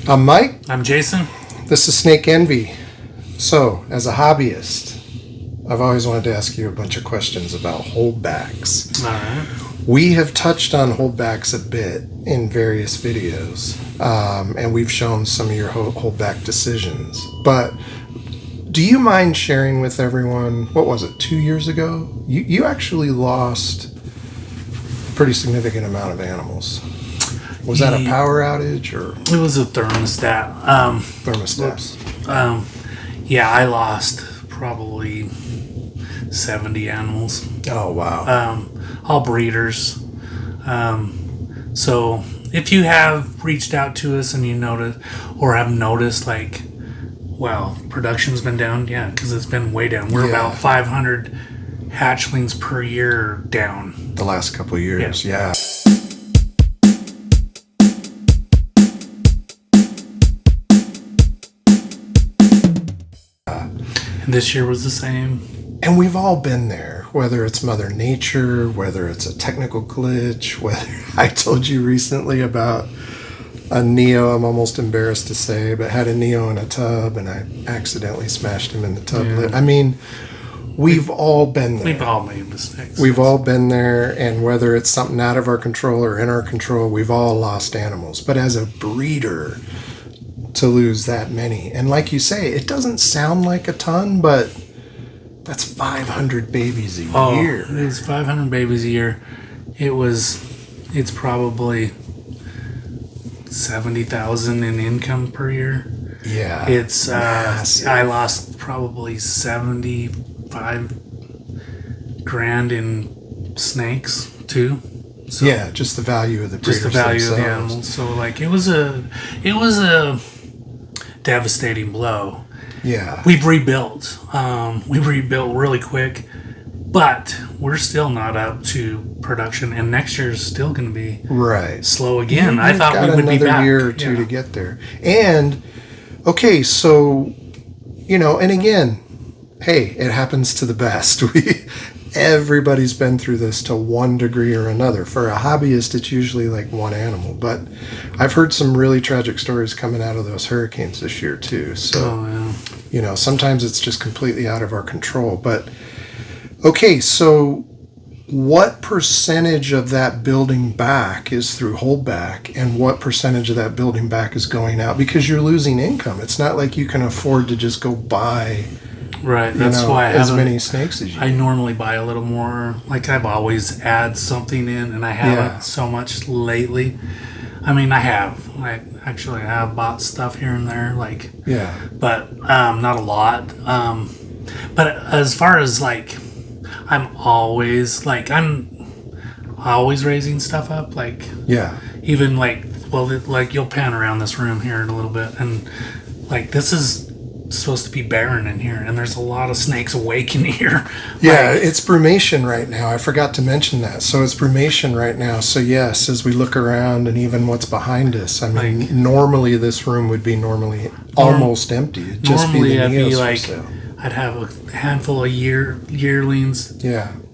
I'm Mike. I'm Jason. This is Snake Envy. So, as a hobbyist, I've always wanted to ask you a bunch of questions about holdbacks. All right. We have touched on holdbacks a bit in various videos, and we've shown some of your holdback decisions. But do you mind sharing with everyone, what was it, 2 years ago? You actually lost a pretty significant amount of animals. Was that a power outage or? It was a thermostat. Thermostat. Yeah, I lost probably 70 animals. Oh, wow. All breeders. So if you have reached out to us and you notice or have noticed like, well, production's been down, yeah, because it's been way down. We're about 500 hatchlings per year down. The last couple of years, yeah. And this year was the same. And we've all been there, whether it's Mother Nature, whether it's a technical glitch, whether I told you recently about a Neo, I'm almost embarrassed to say, but had a Neo in a tub and I accidentally smashed him in the tub lid. I mean, we've all been there. We've all made mistakes. We've all been there, and whether it's something out of our control or in our control, we've all lost animals. But as a breeder, to lose that many, and like you say, it doesn't sound like a ton, but that's 500 babies a year. It's 500 babies a year. It's probably 70,000 in income per year. Yeah, it's I lost probably 75 grand in snakes too. So yeah, just the value of the breeders, just the value themselves. of the animals. So like it was a devastating blow. Yeah, We've rebuilt. We rebuilt really quick, but we're still not up to production, and next year is still going to be slow again. I thought we would be back. Another year or two to get there. And okay, so and again, hey, it happens to the best. Everybody's been through this to one degree or another. For a hobbyist, it's usually like one animal. But I've heard some really tragic stories coming out of those hurricanes this year too. So, sometimes it's just completely out of our control. But, okay, so what percentage of that building back is through holdback, and what percentage of that building back is going out? Because you're losing income. It's not like you can afford to just go buy... Right, that's why I as many snakes as you. I normally buy a little more. Like I've always add something in, and I haven't so much lately. I mean, I have. I have bought stuff here and there, but not a lot. But as far as I'm always raising stuff up. Even you'll pan around this room here in a little bit, and this is supposed to be barren in here, and there's a lot of snakes awake in here. It's brumation right now. I forgot to mention that. So it's brumation right now. So yes, as we look around and even what's behind us, I mean, normally this room would be almost empty. It'd just be the Neos for sale. I'd have a handful of yearlings,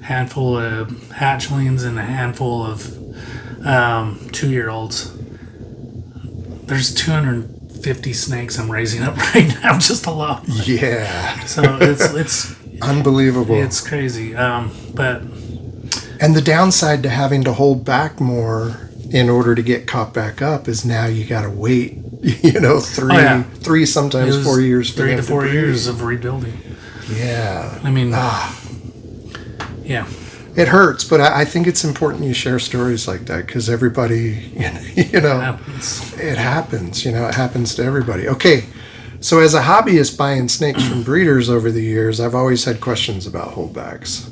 handful of hatchlings, and a handful of 2-year-olds. There's 250 snakes I'm raising up right now, just alone. Yeah. So it's unbelievable. It's crazy. But and the downside to having to hold back more in order to get caught back up is now you got to wait. 3 sometimes 4 years. For 3 to 4 years of rebuilding. Yeah. I mean, yeah. It hurts, but I think it's important you share stories like that because everybody, it happens. It happens. It happens to everybody. Okay, so as a hobbyist buying snakes from breeders over the years, I've always had questions about holdbacks.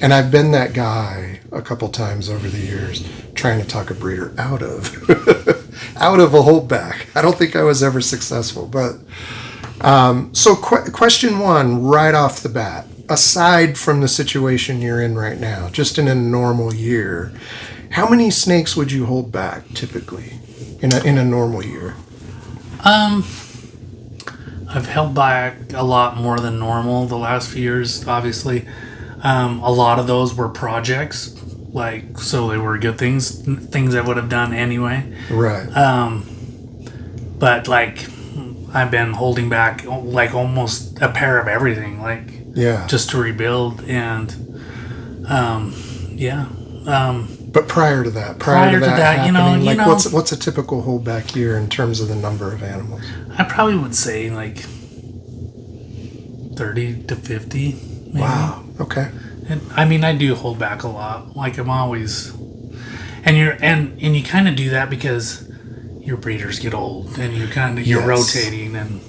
And I've been that guy a couple times over the years trying to talk a breeder out of a holdback. I don't think I was ever successful. But so question one right off the bat. Aside from the situation you're in right now, just in a normal year, how many snakes would you hold back typically in a normal year? I've held back a lot more than normal the last few years, obviously. A lot of those were projects, so they were good things I would have done anyway. Right. but like I've been holding back like almost a pair of everything, like just to rebuild. And but prior to that what's a typical holdback year in terms of the number of animals? I probably would say like 30 to 50 maybe. Wow. Okay. And I mean, I do hold back a lot. Like I'm always, and you kind of do that because your breeders get old, and you're rotating, and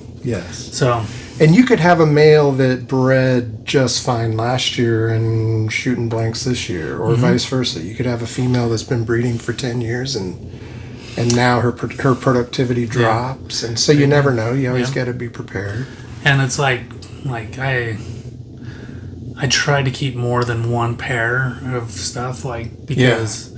so. And you could have a male that bred just fine last year and shooting blanks this year, or vice versa. You could have a female that's been breeding for 10 years and now her productivity drops, and so you never know. You always got to be prepared. And it's like I try to keep more than one pair of stuff, like because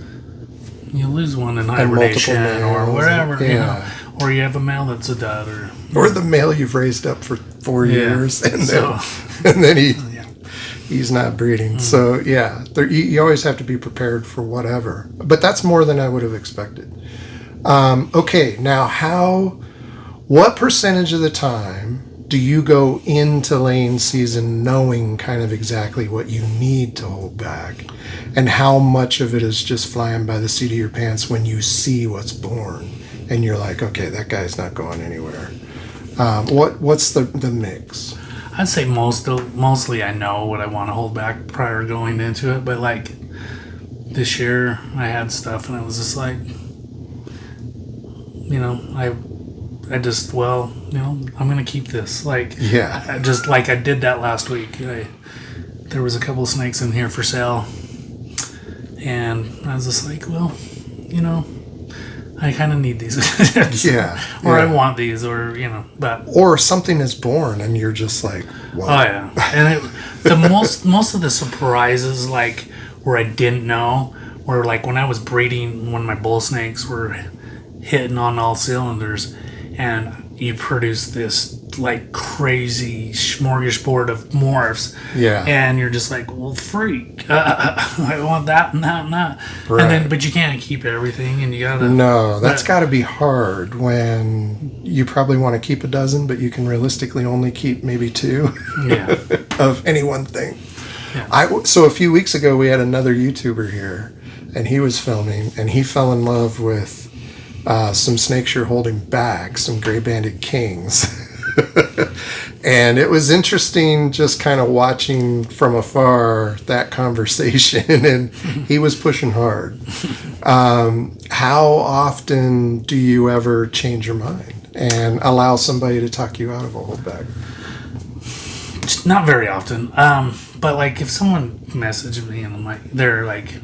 you lose one in hibernation or wherever, you know, or you have a male that's a dud, or the male you've raised up for 4 years, and then he's not breeding. So you always have to be prepared for whatever. But that's more than I would have expected. Okay, now what percentage of the time do you go into laying season knowing kind of exactly what you need to hold back, and how much of it is just flying by the seat of your pants when you see what's born and you're like, okay, that guy's not going anywhere? What's the mix? I'd say mostly I know what I want to hold back prior to going into it, but like this year I had stuff and I was just like, you know, I just, well, you know, I'm going to keep this. Like, I just like I did that last week. There was a couple of snakes in here for sale, and I was just like, well, you know, I kind of need these. Or I want these, or, you know, or something is born and you're just like, wow. Oh, yeah. And the most of the surprises, like, where I didn't know, were like when I was breeding, when my bull snakes were hitting on all cylinders, and you produce this like crazy smorgasbord of morphs, and you're just like, well, freak, I want that and that and that, and then but you can't keep everything, and you gotta that's gotta be hard when you probably want to keep a dozen, but you can realistically only keep maybe 2 of any one thing. So a few weeks ago we had another YouTuber here, and he was filming, and he fell in love with some snakes you're holding back, some gray-banded kings. And it was interesting just kind of watching from afar that conversation, and he was pushing hard. How often do you ever change your mind and allow somebody to talk you out of a holdback? Not very often. But like if someone messaged me and I'm like, they're like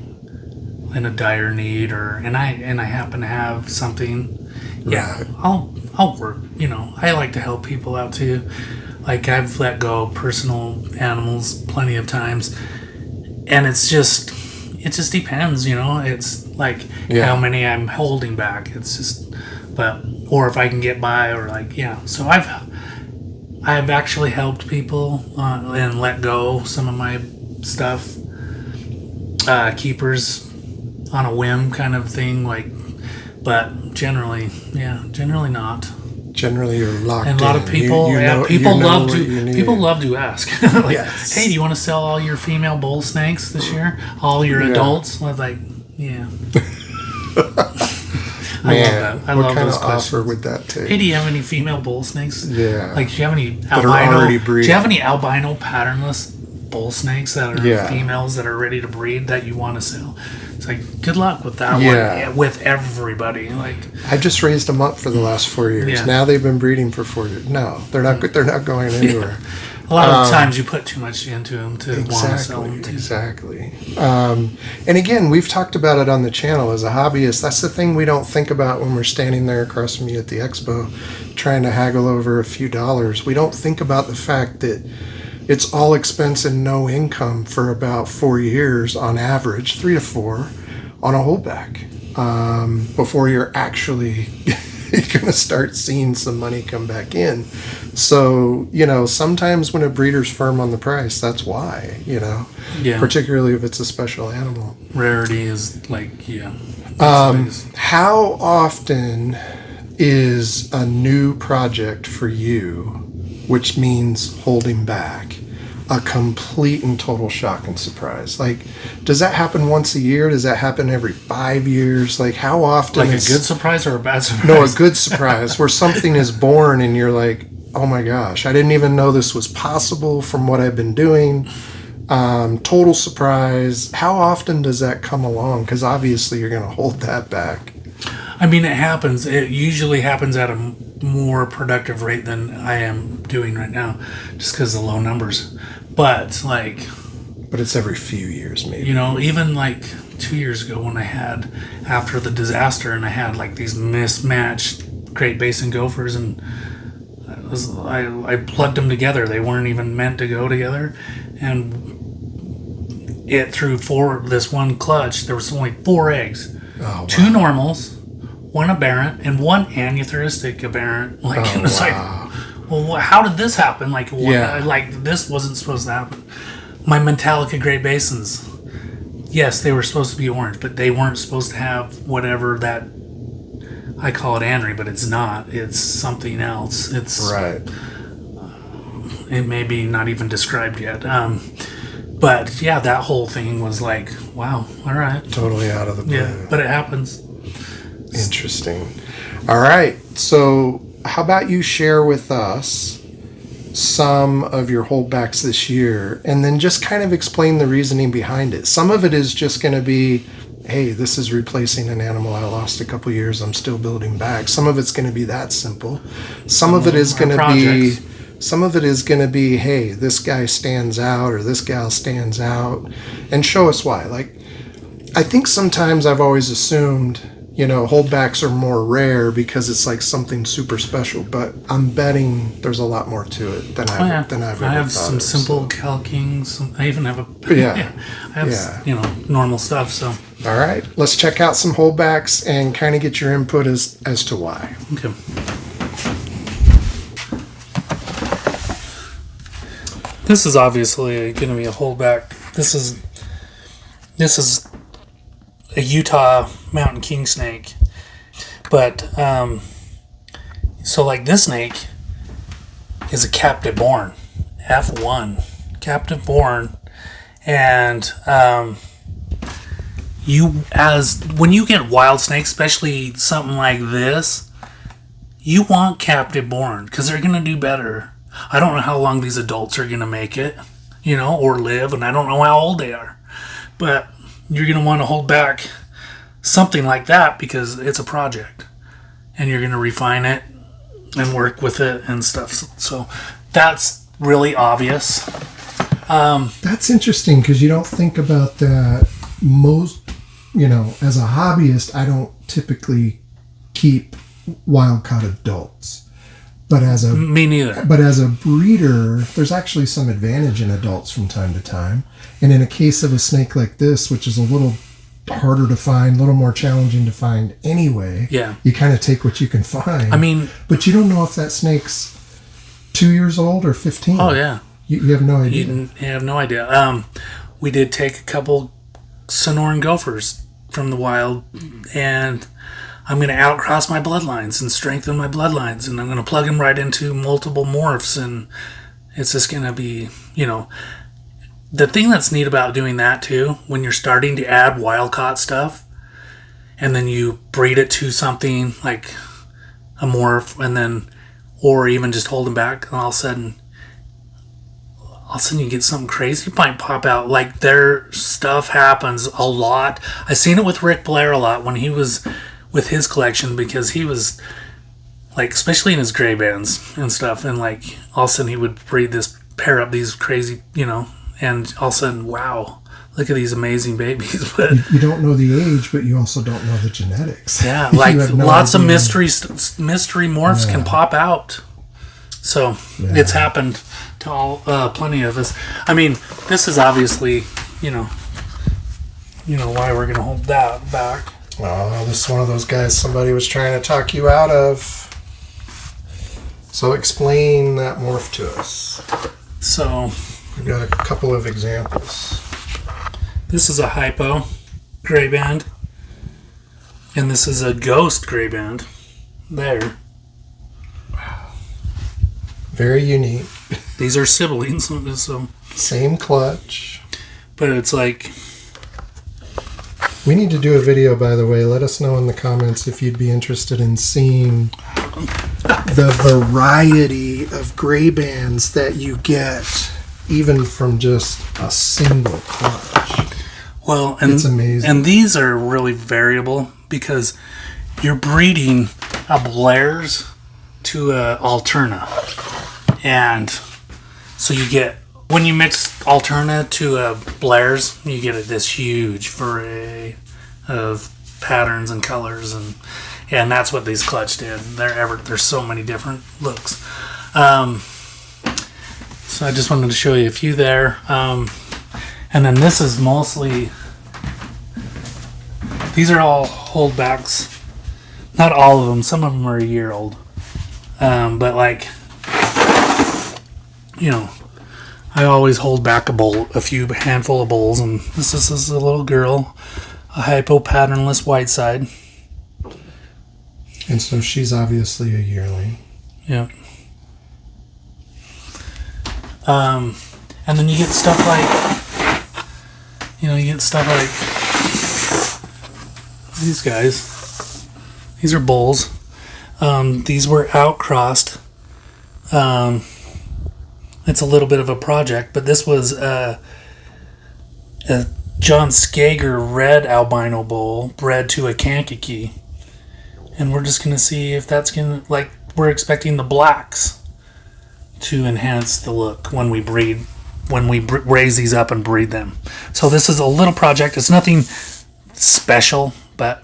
in a dire need, and I happen to have something, I'll work. You know, I like to help people out too. Like I've let go of personal animals plenty of times, and it just depends. You know, it's like how many I'm holding back. It's just, or if I can get by, or like So I've actually helped people and let go some of my stuff, keepers, on a whim kind of thing, like, but generally not. Generally, you're locked in. And a lot of people, people love to ask, like, hey, do you want to sell all your female bull snakes this year? All your adults? I was like, I love that. I love kind those of questions. offer would that take? Hey, do you have any female bull snakes? Yeah. Like, do you have any albino patternless bull snakes that are females that are ready to breed that you want to sell? It's like, good luck with that one, with everybody. Like, I just raised them up for the last 4 years. Now they've been breeding for 4 years. No, they're not. They're not going anywhere. A lot of times you put too much into them to want to sell them. Exactly. And again, we've talked about it on the channel as a hobbyist. That's the thing we don't think about when we're standing there across from you at the expo, trying to haggle over a few dollars. We don't think about the fact that it's all expense and no income for about 4 years on average, 3 to 4, on a holdback, before you're actually going to start seeing some money come back in. So, you know, sometimes when a breeder's firm on the price, that's why, you know, particularly if it's a special animal. Rarity is like, how often is a new project for you, which means holding back, a complete and total shock and surprise? Like, does that happen once a year? Does that happen every 5 years? Like, how often? Like a good surprise or a bad surprise? No, a good surprise where something is born and you're like, oh my gosh, I didn't even know this was possible from what I've been doing. Total surprise. How often does that come along? Because obviously you're going to hold that back. I mean, it happens. It usually happens at a more productive rate than I am doing right now, just because of the low numbers. But it's every few years, maybe. Even like 2 years ago when I had, after the disaster, and I had like these mismatched Great Basin gophers, and I plugged them together. They weren't even meant to go together, and it threw this one clutch. There was only 4 eggs, wow. 2 normals, 1 aberrant, and 1 anutheristic aberrant. And it's wow. Well, how did this happen? This wasn't supposed to happen. My Metallica Great Basins, yes, they were supposed to be orange, but they weren't supposed to have whatever that, I call it anery, but it's not. It's something else. It's right. It may be not even described yet. But yeah, that whole thing was like, wow, all right. Totally out of the blue. Yeah, but it happens. Interesting. All right. So how about you share with us some of your holdbacks this year, and then just kind of explain the reasoning behind it. Some of it is just going to be, hey, this is replacing an animal I lost a couple years. I'm still building back. Some of it's going to be that simple. Some of it is going to be, hey, this guy stands out or this gal stands out, and show us why. Like, I think sometimes I've always assumed, holdbacks are more rare because it's like something super special, but I'm betting there's a lot more to it than I've ever thought. I have some simple calking. I even have normal stuff. So all right, let's check out some holdbacks and kind of get your input as to why. Okay. This is obviously going to be a holdback. This is a Utah mountain king snake, but so like this snake is a captive born, F1 captive born, and when you get wild snakes, especially something like this, you want captive born because they're gonna do better. I don't know how long these adults are gonna make it, or live, and I don't know how old they are, but you're going to want to hold back something like that because it's a project and you're going to refine it and work with it and stuff. So that's really obvious. That's interesting because you don't think about that. Most, as a hobbyist, I don't typically keep wild-caught adults. Me neither. But as a breeder, there's actually some advantage in adults from time to time. And in a case of a snake like this, which is a little harder to find, a little more challenging to find anyway, you kind of take what you can find. But you don't know if that snake's 2 years old or 15. Oh, yeah. You have no idea. You have no idea. We did take a couple Sonoran gophers from the wild, and I'm going to outcross my bloodlines and strengthen my bloodlines, and I'm going to plug them right into multiple morphs, and it's just going to be, the thing that's neat about doing that too, when you're starting to add wild-caught stuff, and then you breed it to something like a morph, or even just hold them back, and all of a sudden you get something crazy might pop out. Like, their stuff happens a lot. I seen it with Rick Blair a lot when he was with his collection, because he was like, especially in his gray bands and stuff, and like all of a sudden he would breed pair up these crazy, and all of a sudden, wow, look at these amazing babies. But you don't know the age, but you also don't know the genetics. Yeah, like lots of mystery morphs can pop out. So it's happened to plenty of us. This is obviously, why we're gonna hold that back. Oh, this is one of those guys somebody was trying to talk you out of. So explain that morph to us. So we've got a couple of examples. This is a hypo gray band, and this is a ghost gray band. there. Very unique. These are siblings, so same clutch. But it's like... We need to do a video, by the way. Let us know in the comments if you'd be interested in seeing the variety of gray bands that you get, even from just a single clutch. Well, and it's amazing. And these are really variable because you're breeding a Blair's to a Alterna. And so you get, when you mix Alterna to a Blair's, you get this huge array of patterns and colors, and that's what these clutch did. There's so many different looks. So I just wanted to show you a few there. And then this is mostly, these are all holdbacks. Not all of them. Some of them are a year old. But like, I always hold back a few handful of bulls, and this is a little girl, a hypo patternless white side. And so she's obviously a yearling. Yeah. And then you get stuff like, these guys. These are bulls. These were outcrossed. It's a little bit of a project, but this was a John Skager red albino bull bred to a Kankakee. And we're just going to see if that's going to, we're expecting the blacks to enhance the look when we raise these up and breed them. So this is a little project. It's nothing special, but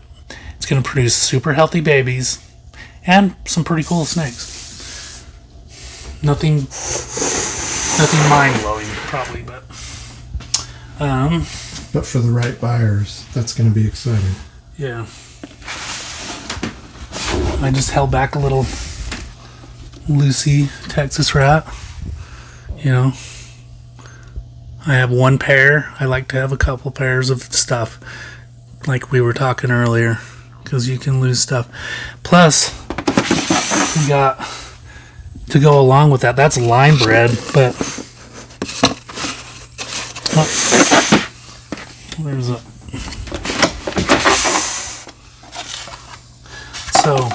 it's going to produce super healthy babies and some pretty cool snakes. Nothing mind-blowing, probably, but... But for the right buyers, that's going to be exciting. Yeah. I just held back a little Lucy Texas rat. I have one pair. I like to have a couple pairs of stuff, like we were talking earlier, because you can lose stuff. Plus, we got... to go along with that, that's line bred, but where's it? So,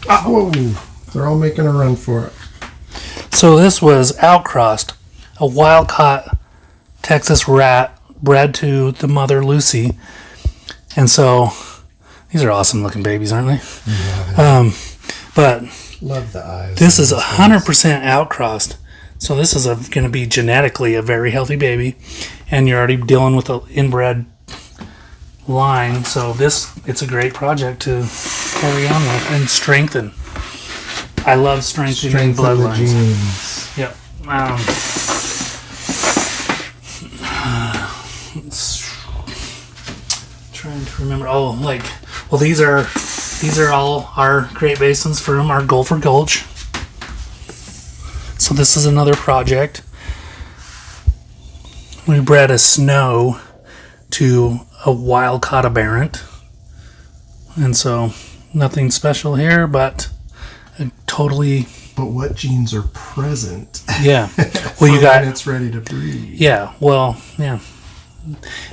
whoa, they're all making a run for it. So this was outcrossed, a wild-caught Texas rat bred to the mother Lucy, and so these are awesome-looking babies, aren't they? Yeah, but love the eyes. This is 100% outcrossed. So this is going to be genetically a very healthy baby. And you're already dealing with an inbred line. So it's a great project to carry on with and strengthen. I love strengthening bloodlines. Yep. Trying to remember. These are all our Great Basins from our Gopher Gulch. So this is another project. We bred a Snow to a wild-caught aberrant. And so nothing special here, but totally... But what genes are present? Yeah. Well, you got... it's ready to breed. Yeah. Well, yeah.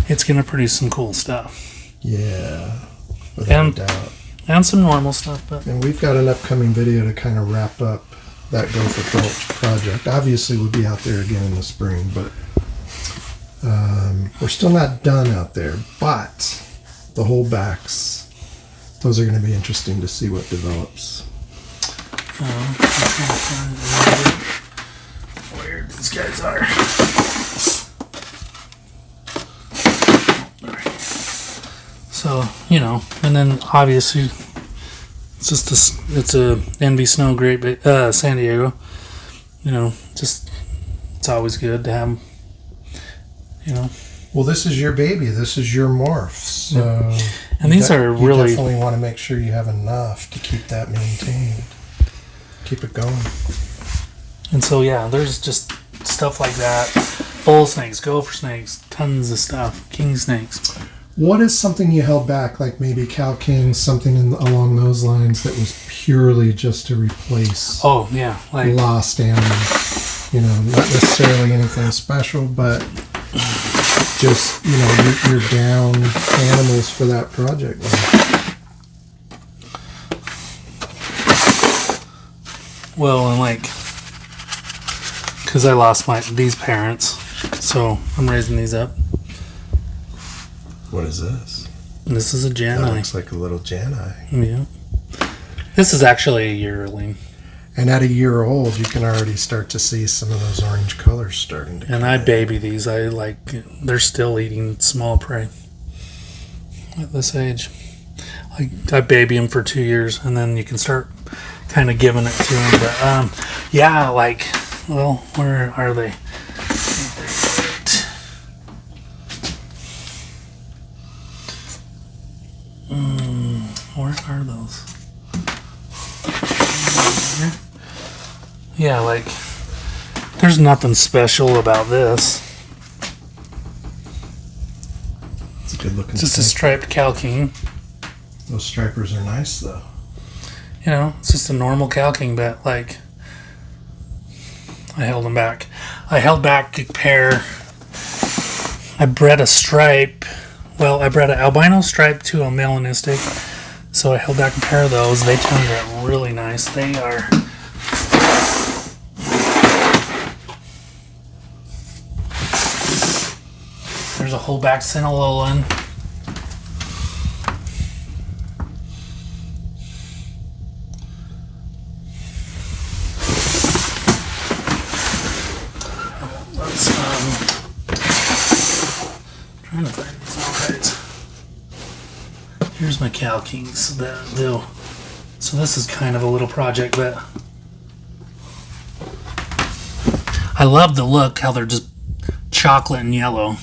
It's going to produce some cool stuff. Yeah. Without a doubt. And some normal stuff, but... And we've got an upcoming video to kind of wrap up that Gopher Gulch project. Obviously, we'll be out there again in the spring, but we're still not done out there. But the holdbacks, those are going to be interesting to see what develops. I'm trying to find where these guys are. So, and then obviously it's a NB Snow Great San Diego. It's always good to have, Well, this is your baby. This is your morph. So, and these are really... You definitely want to make sure you have enough to keep that maintained. Keep it going. And so, yeah, there's just stuff like that. Bull snakes, gopher snakes, tons of stuff. King snakes. What is something you held back, like maybe Cal King, something along those lines that was purely just to replace like lost animals? You know, not necessarily anything special, but just, you know, you're down animals for that project. Well, and like, because I lost these parents, so I'm raising these up. What is this? This is a Janai. That looks like a little Janai. Yeah. This is actually a yearling. And at a year old, you can already start to see some of those orange colors starting to come. And I baby these. They're still eating small prey at this age. I baby them for 2 years, and then you can start kind of giving it to them. But where are they? Where are those? Yeah, like, there's nothing special about this. It's a good looking It's just a striped Cal King. Those stripers are nice, though. You know, it's just a normal Cal King, but, like, I held them back. I held back a pair. I bred a stripe. Well, I bred an albino stripe to a melanistic. So I held back a pair of those. They turned out really nice. They are... There's a holdback Sinalolan. Let's trying to find these all guys. Here's my Cal Kings. So this is kind of a little project, but I love the look, how they're just chocolate and yellow.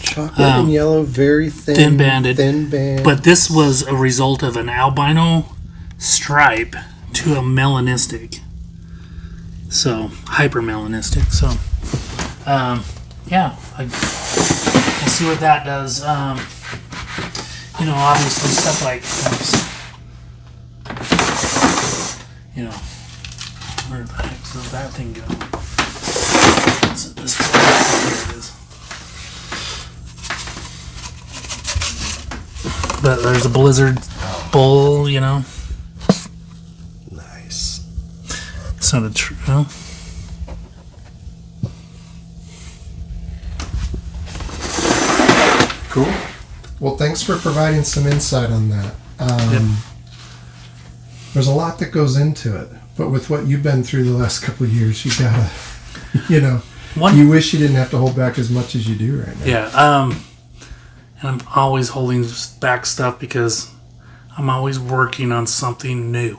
Chocolate and yellow, very thin banded. Thin band. But this was a result of an albino stripe to a melanistic. So, hyper-melanistic. So, yeah. We'll see what that does. You know, obviously stuff like, you know, where the heck does that thing go? Is it this one? Here it is. But there's a blizzard bull, you know. Nice. It's not a true. Cool. Well, thanks for providing some insight on that. There's a lot that goes into it, but with what you've been through the last couple of years, you gotta, you know, you wish you didn't have to hold back as much as you do right now. Yeah. And I'm always holding back stuff because I'm always working on something new,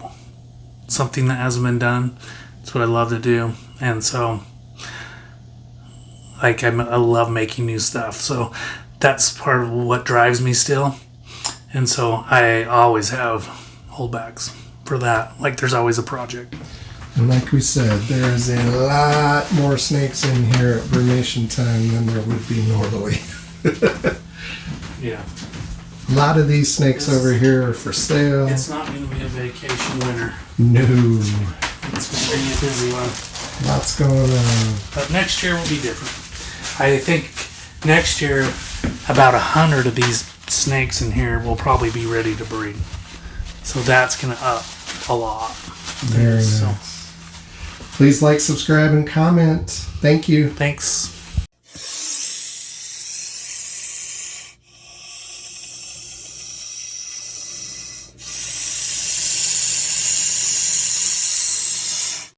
something that hasn't been done. It's what I love to do, and so, like, I love making new stuff. So that's part of what drives me still, and so I always have holdbacks for that. Like, there's always a project. And like we said, there is a lot more snakes in here at brumation time than there would be normally. Yeah. A lot of these snakes over here are for sale. It's not going to be a vacation winter. No. It's going to be a busy one. Lots going on. But next year will be different. I think next year, about 100 of these snakes in here will probably be ready to breed. So that's going to up a lot. Very nice. Please like, subscribe, and comment. Thank you. Thanks.